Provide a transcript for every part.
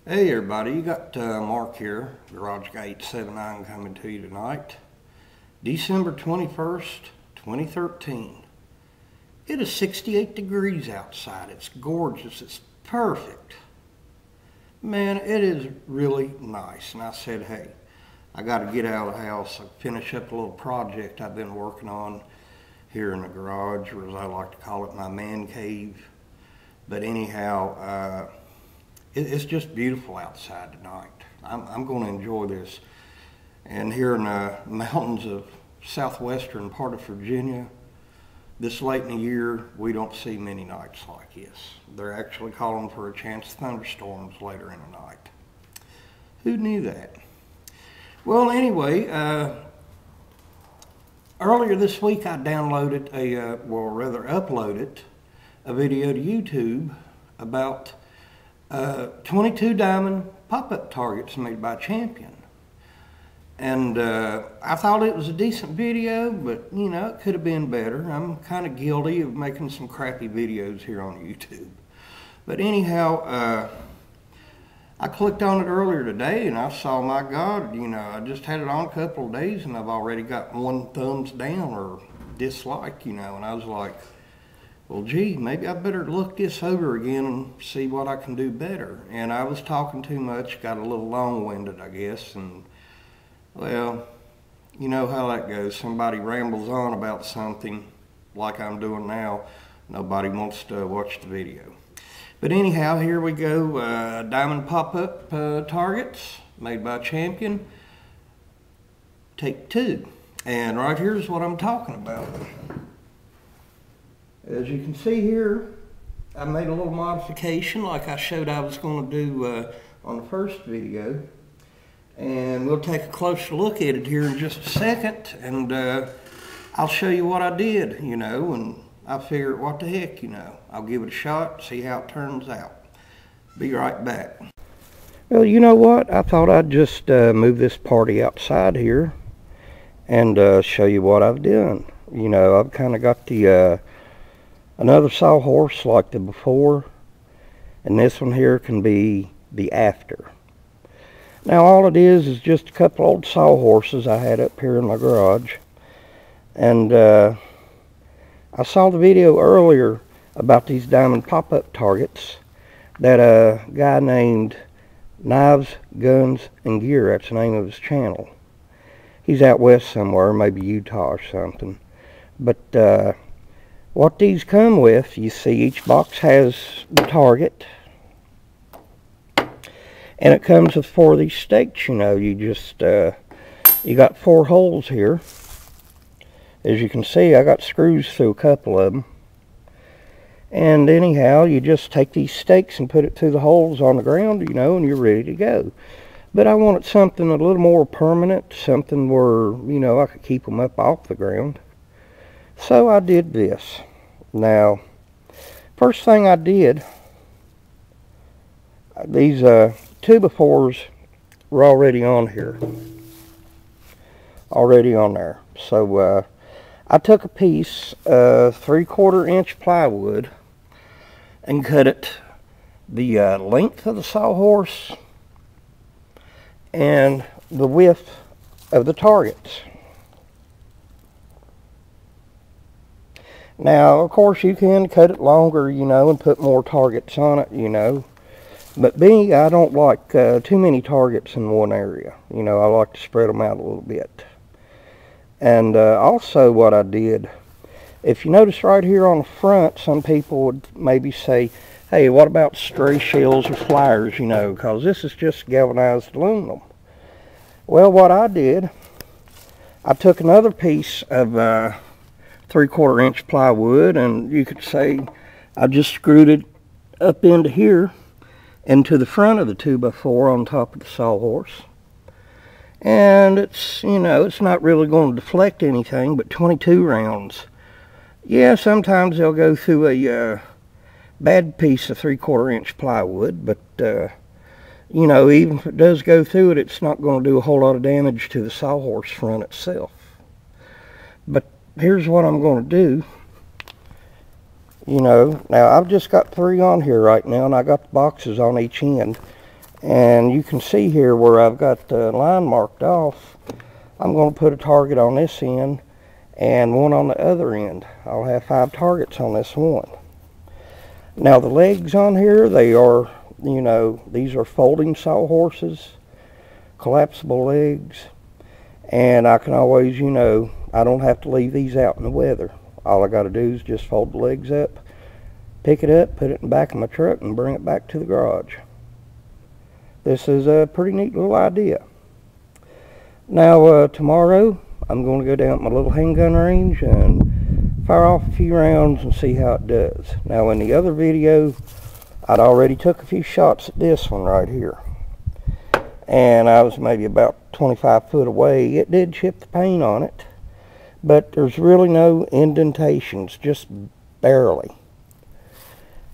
Hey everybody, you got Mark here, Garage Guy 879 coming to you tonight. December 21st, 2013. It is 68 degrees outside. It's gorgeous. It's perfect. Man, it is really nice. And I said, hey, I got to get out of the house and finish up a little project I've been working on here in the garage, or as I like to call it, my man cave. But anyhow, it's just beautiful outside tonight. I'm going to enjoy this. And here in the mountains of southwestern part of Virginia, this late in the year, we don't see many nights like this. They're actually calling for a chance of thunderstorms later in the night. Who knew that? Well, anyway, earlier this week I downloaded uploaded a video to YouTube about 22 diamond pop-up targets made by Champion. And I thought it was a decent video, but you know, it could have been better. I'm kind of guilty of making some crappy videos here on YouTube. But anyhow, I clicked on it earlier today and I saw, my God, you know, I just had it on a couple of days and I've already got one thumbs down or dislike, you know, and I was like, well, gee, maybe I better look this over again and see what I can do better. And I was talking too much, got a little long-winded, I guess, and, well, you know how that goes. Somebody rambles on about something like I'm doing now. Nobody wants to watch the video. But anyhow, here we go. Diamond pop-up targets made by Champion. Take 2. And right here's what I'm talking about. As you can see here, I made a little modification like I showed I was going to do on the first video. And we'll take a closer look at it here in just a second. And I'll show you what I did, you know, and I figured, what the heck, you know. I'll give it a shot, see how it turns out. Be right back. Well, you know what? I thought I'd just move this party outside here and show you what I've done. You know, I've kind of got the another sawhorse like the before, and this one here can be the after. Now all it is just a couple old sawhorses I had up here in my garage, and I saw the video earlier about these diamond pop-up targets that a guy named Knives, Guns, and Gear, that's the name of his channel. He's out west somewhere, maybe Utah or something. But what these come with, you see each box has the target. And it comes with 4 of these stakes, you know. You just, you got 4 holes here. As you can see, I got screws through a couple of them. And anyhow, you just take these stakes and put it through the holes on the ground, you know, and you're ready to go. But I wanted something a little more permanent, something where, you know, I could keep them up off the ground. So I did this. Now, first thing I did, these 2x4s were already on here. Already on there. So I took a piece of 3/4 inch plywood and cut it the length of the sawhorse and the width of the targets. Now, of course, you can cut it longer, you know, and put more targets on it, you know. But me, I don't like too many targets in one area. You know, I like to spread them out a little bit. And also what I did, if you notice right here on the front, some people would maybe say, hey, what about stray shells or flyers, you know, because this is just galvanized aluminum. Well, what I did, I took another piece of 3/4 inch plywood, and you could say I just screwed it up into here, into the front of the 2x4 on top of the sawhorse. And it's, you know, it's not really going to deflect anything, but 22 rounds. Yeah, sometimes they'll go through a bad piece of 3/4 inch plywood, but you know, even if it does go through it, it's not going to do a whole lot of damage to the sawhorse front itself. But here's what I'm going to do. You know, now I've just got 3 on here right now, and I got the boxes on each end. And you can see here where I've got the line marked off. I'm going to put a target on this end and one on the other end. I'll have 5 targets on this one. Now the legs on here, they are, you know, these are folding sawhorses, collapsible legs. And I can always, you know, I don't have to leave these out in the weather. All I got to do is just fold the legs up, pick it up, put it in the back of my truck, and bring it back to the garage. This is a pretty neat little idea. Now, tomorrow, I'm going to go down to my little handgun range and fire off a few rounds and see how it does. Now, in the other video, I'd already took a few shots at this one right here. And I was maybe about 25 foot away. It did chip the paint on it, but there's really no indentations, just barely.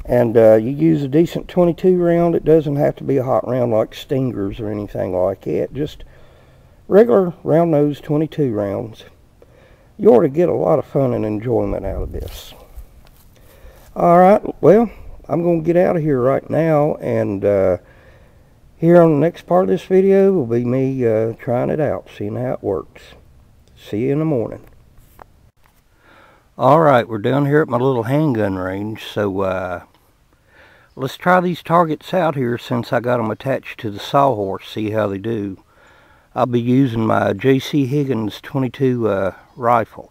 And you use a decent 22 round. It doesn't have to be a hot round like Stingers or anything like that. Just regular round nose 22 rounds. You ought to get a lot of fun and enjoyment out of this. Alright, well, I'm going to get out of here right now, and here on the next part of this video will be me trying it out, seeing how it works. See you in the morning. Alright, we're down here at my little handgun range, so let's try these targets out here since I got them attached to the sawhorse, see how they do. I'll be using my J.C. Higgins 22 rifle.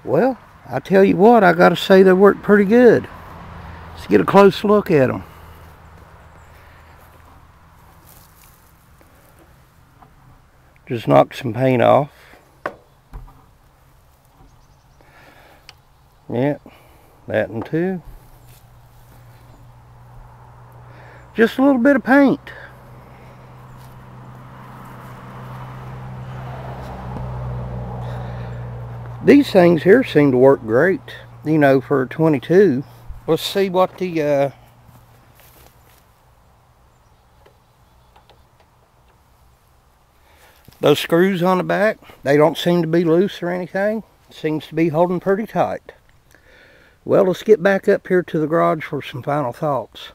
Well, I tell you what, I gotta say they work pretty good. Let's get a close look at them. Just knocked some paint off. Yeah, that one too. Just a little bit of paint. These things here seem to work great, you know, for a 22. Let's see what the those screws on the back, they don't seem to be loose or anything. Seems to be holding pretty tight. Well, let's get back up here to the garage for some final thoughts.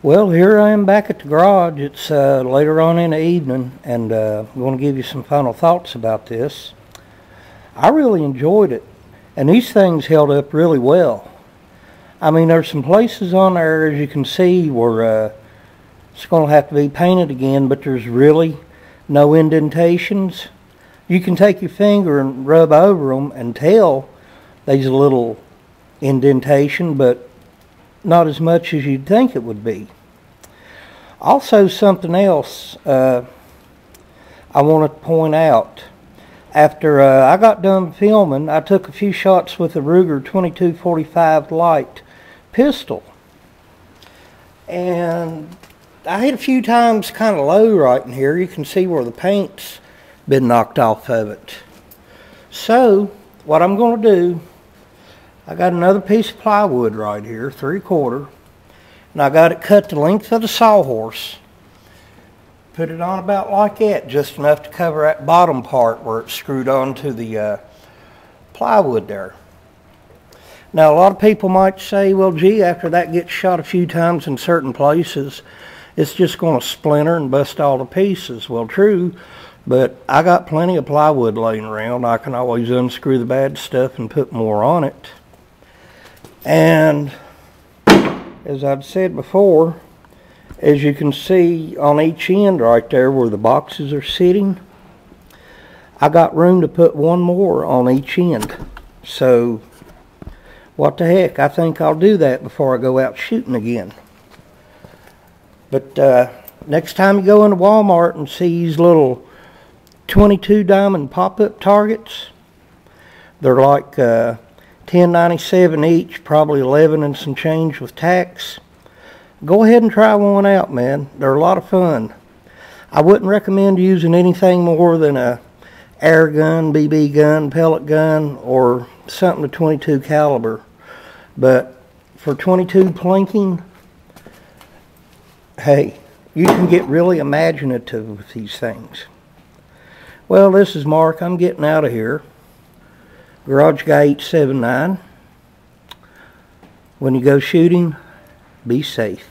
Well, here I am back at the garage. It's later on in the evening, and I'm going to give you some final thoughts about this. I really enjoyed it, and these things held up really well. I mean, there's some places on there, as you can see, where it's going to have to be painted again, but there's really no indentations. You can take your finger and rub over them and tell there's a little indentation, but not as much as you'd think it would be. Also, something else I want to point out. After I got done filming, I took a few shots with a Ruger 22-45 light pistol. And I hit a few times kind of low right in here. You can see where the paint's been knocked off of it. So, what I'm going to do, I got another piece of plywood right here, 3/4. And I got it cut the length of the sawhorse. Put it on about like that, just enough to cover that bottom part where it's screwed onto the plywood there. Now, a lot of people might say, well, gee, after that gets shot a few times in certain places, it's just going to splinter and bust all to pieces. Well, true, but I got plenty of plywood laying around. I can always unscrew the bad stuff and put more on it. And as I've said before, as you can see on each end right there where the boxes are sitting, I got room to put one more on each end. So what the heck, I think I'll do that before I go out shooting again. But next time you go into Walmart and see these little 22 diamond pop-up targets, they're like $10.97 each, probably 11 and some change with tax. Go ahead and try one out, man. They're a lot of fun. I wouldn't recommend using anything more than a air gun, BB gun, pellet gun, or something to 22 caliber. But for 22 plinking, hey, you can get really imaginative with these things. Well, this is Mark. I'm getting out of here. Garage Guy 879. When you go shooting, be safe.